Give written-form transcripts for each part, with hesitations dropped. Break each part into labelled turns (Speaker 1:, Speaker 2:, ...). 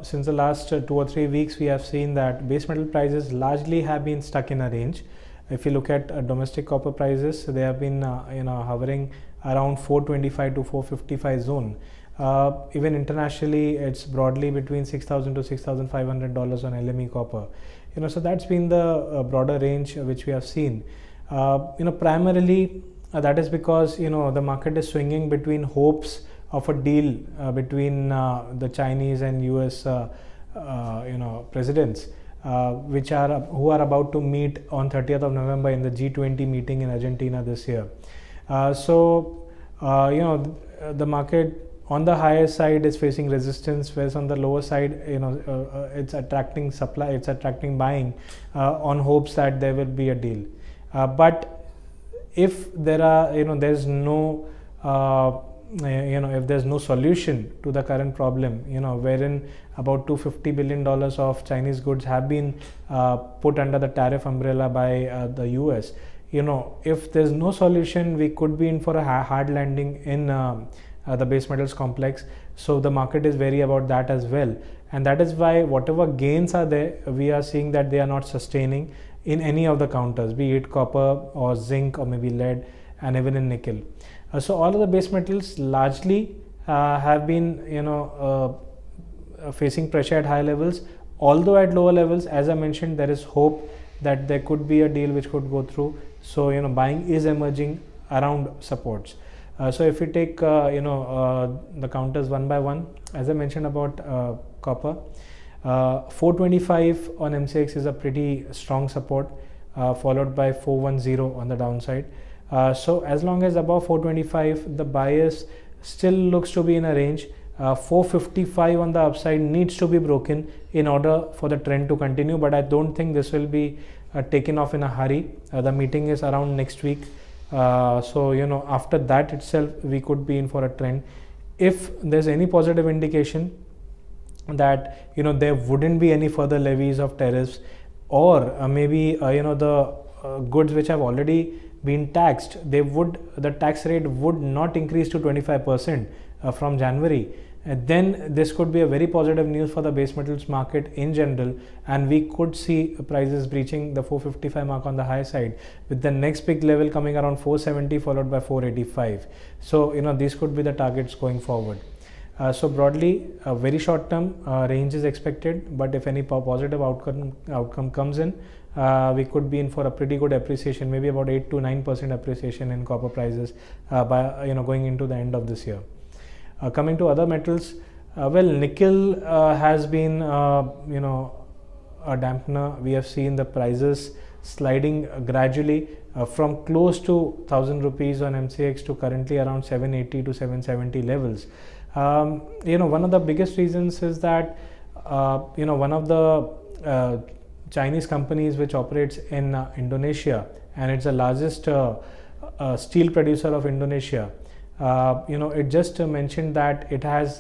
Speaker 1: since the last 2 or 3 weeks, we have seen that base metal prices largely have been stuck in a range. If you look at domestic copper prices, they have been hovering around 425 to 455 zone. Even internationally, it's broadly between $6,000 to $6,500 on LME copper. So that's been the broader range which we have seen. Primarily that is because the market is swinging between hopes of a deal between the Chinese and US presidents, who are about to meet on 30th of November in the G20 meeting in Argentina this year. The market on the higher side is facing resistance, whereas on the lower side, it's attracting supply, it's attracting buying on hopes that there will be a deal. But if there are, there's no, if there's no solution to the current problem, wherein about $250 billion of Chinese goods have been put under the tariff umbrella by the US. If there's no solution, we could be in for a hard landing in the base metals complex. So the market is wary about that as well, and that is why whatever gains are there, we are seeing that they are not sustaining in any of the counters, be it copper or zinc or maybe lead, and even in nickel. So all of the base metals largely have been facing pressure at high levels, although at lower levels, as I mentioned, there is hope that there could be a deal which could go through. So buying is emerging around supports. So if we take the counters one by one, as I mentioned about copper, 425 on MCX is a pretty strong support, followed by 410 on the downside. So as long as above 425, the bias still looks to be in a range. 455 on the upside needs to be broken in order for the trend to continue, but I don't think this will be taken off in a hurry. The meeting is around next week. So after that itself, we could be in for a trend. If there's any positive indication that there wouldn't be any further levies of tariffs, or maybe the goods which have already been taxed, the tax rate would not increase to 25% from January, then this could be a very positive news for the base metals market in general, and we could see prices breaching the 455 mark on the high side, with the next big level coming around 470 followed by 485. So these could be the targets going forward. So broadly, a very short term range is expected, but if any positive outcome comes in, we could be in for a pretty good appreciation, maybe about 8 to 9% appreciation in copper prices by going into the end of this year. Coming to other metals, nickel has been a dampener. We have seen the prices sliding gradually from close to 1,000 rupees on MCX to currently around 780 to 770 levels. One of the biggest reasons is that one of the Chinese companies which operates in Indonesia, and it's the largest steel producer of Indonesia, it just mentioned that it has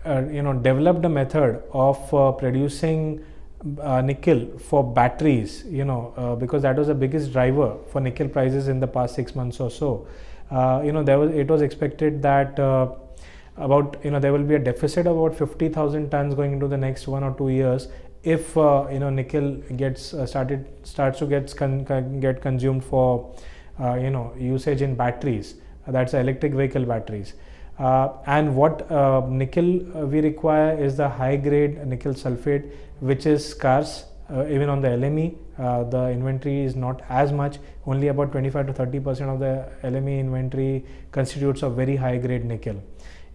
Speaker 1: developed a method of producing nickel for batteries, because that was the biggest driver for nickel prices in the past 6 months or so. It was expected that there will be a deficit of about 50,000 tons going into the next 1 or 2 years if nickel starts to get consumed for usage in batteries. That's electric vehicle batteries. And what nickel we require is the high grade nickel sulfate, which is scarce. Even on the LME, the inventory is not as much. Only about 25 to 30% of the LME inventory constitutes of very high grade nickel,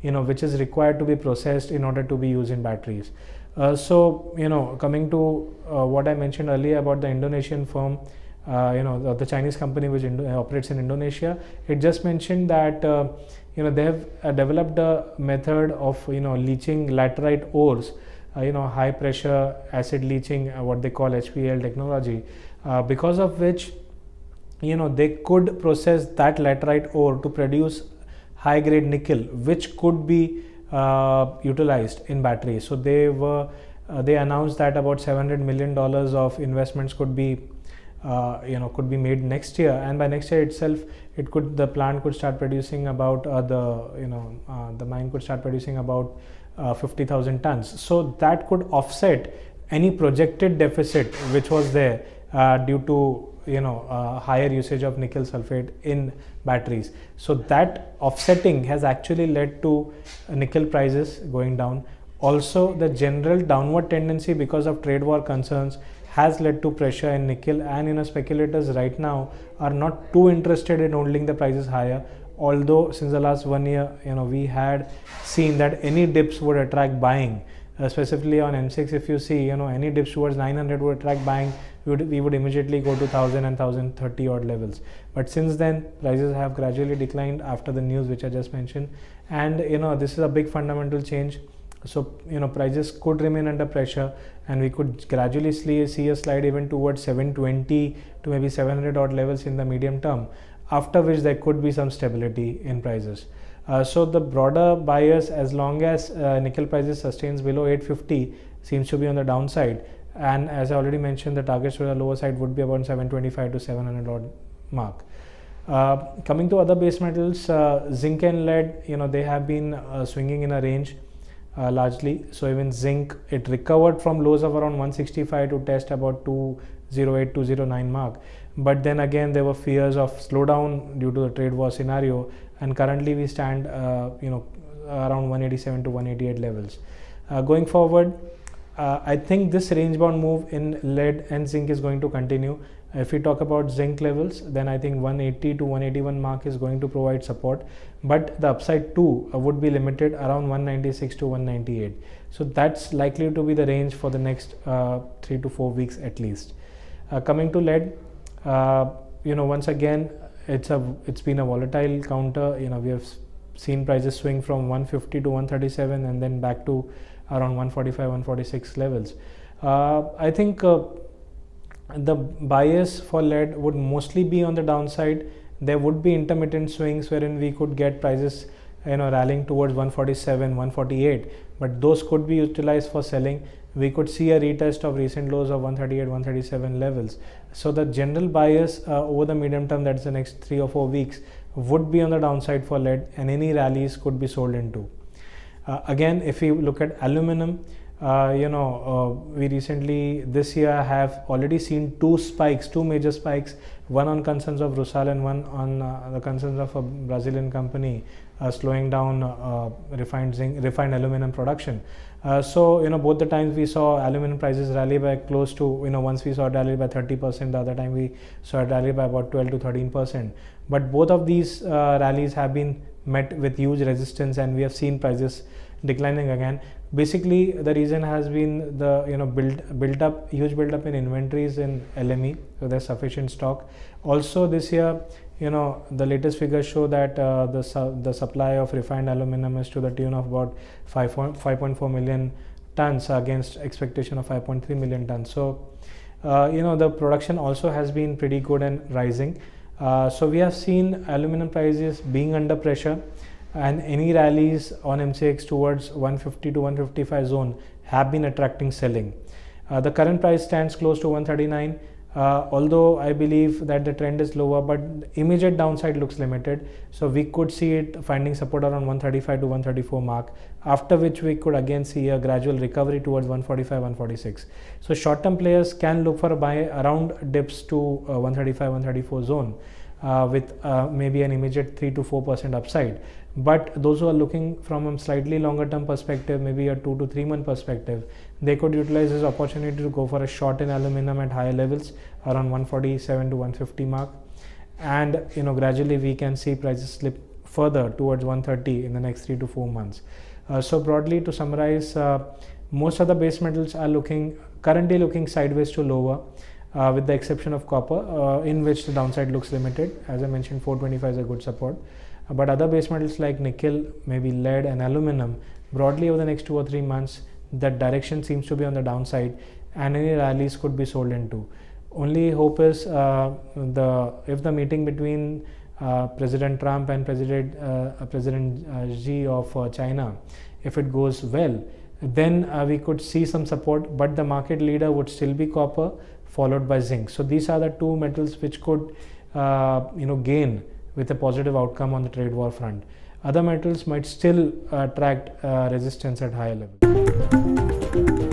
Speaker 1: which is required to be processed in order to be used in batteries. Coming to what I mentioned earlier about the Indonesian firm, the Chinese company which operates in Indonesia, it just mentioned that they have developed a method of leaching laterite ores, high pressure acid leaching, what they call HPL technology, because of which they could process that laterite ore to produce high grade nickel, which could be utilized in batteries. So they announced that about $700 million of investments could be made next year, and by next year itself, the plant could start producing about the mine could start producing about 50,000 tons. So that could offset any projected deficit which was there due to higher usage of nickel sulfate in batteries. So that offsetting has actually led to nickel prices going down. Also, the general downward tendency because of trade war concerns has led to pressure in nickel, and speculators right now are not too interested in holding the prices higher. Although since the last 1 year, we had seen that any dips would attract buying. Specifically on M6, if you see, any dips towards 900 would attract buying. We would immediately go to 1000 and 1030 odd levels. But since then, prices have gradually declined after the news which I just mentioned, and this is a big fundamental change. So prices could remain under pressure, and we could gradually see a slide even towards 720 to maybe 700 odd levels in the medium term, after which there could be some stability in prices. So the broader bias, as long as nickel prices sustains below 850, seems to be on the downside, and as I already mentioned, the targets to the lower side would be about 725 to 700 odd mark. Coming to other base metals, zinc and lead, they have been swinging in a range largely. So even zinc, it recovered from lows of around 165 to test about 208 209 mark, but then again there were fears of slowdown due to the trade war scenario, and currently we stand around 187 to 188 levels. Going forward, I think this range bound move in lead and zinc is going to continue. If we talk about zinc levels, then I think 180 to 181 mark is going to provide support, but the upside too would be limited around 196 to 198. So that's likely to be the range for the next 3 to 4 weeks at least. Coming to lead, once again, it's been a volatile counter. We have seen prices swing from 150 to 137 and then back to around 145 146 levels. I think the bias for lead would mostly be on the downside. There would be intermittent swings wherein we could get prices rallying towards 147 148, but those could be utilized for selling. We could see a retest of recent lows of 138 137 levels. So the general bias over the medium term, that's the next 3 or 4 weeks, would be on the downside for lead, and any rallies could be sold into. Again, if we look at aluminum, we recently this year have already seen two major spikes, one on concerns of Rusal and one on the concerns of a Brazilian company slowing down refined aluminum production. So both the times we saw aluminum prices rally by close to, once we saw it rally by 30%, the other time we saw it rally by about 12 to 13%. But both of these rallies have been met with huge resistance, and we have seen prices declining again. Basically, the reason has been the huge build up in inventories in LME, so there's sufficient stock. Also this year, the latest figures show that the supply of refined aluminum is to the tune of about 5.4 million tons against expectation of 5.3 million tons. So the production also has been pretty good and rising. So we have seen aluminum prices being under pressure, and any rallies on MCX towards 150 to 155 zone have been attracting selling. The current price stands close to 139, although I believe that the trend is lower, but immediate downside looks limited. So we could see it finding support around 135 to 134 mark, after which we could again see a gradual recovery towards 145 146. So short term players can look for a buy around dips to 135 134 zone with maybe an immediate 3 to 4% upside. But those who are looking from a slightly longer term perspective, maybe a 2 to 3 month perspective, they could utilize this opportunity to go for a short in aluminum at higher levels around 147 to 150 mark, and gradually we can see prices slip further towards 130 in the next 3 to 4 months. So broadly, to summarize, most of the base metals are currently looking sideways to lower, with the exception of copper, in which the downside looks limited. As I mentioned, 425 is a good support. But other base metals like nickel, maybe lead and aluminum, broadly over the next 2 or 3 months, that direction seems to be on the downside, and any rallies could be sold into. Only hope is if the meeting between President Trump and President Xi of China, if it goes well, then we could see some support, but the market leader would still be copper, followed by zinc. So these are the two metals which could gain with a positive outcome on the trade war front. Other metals might still attract resistance at higher levels.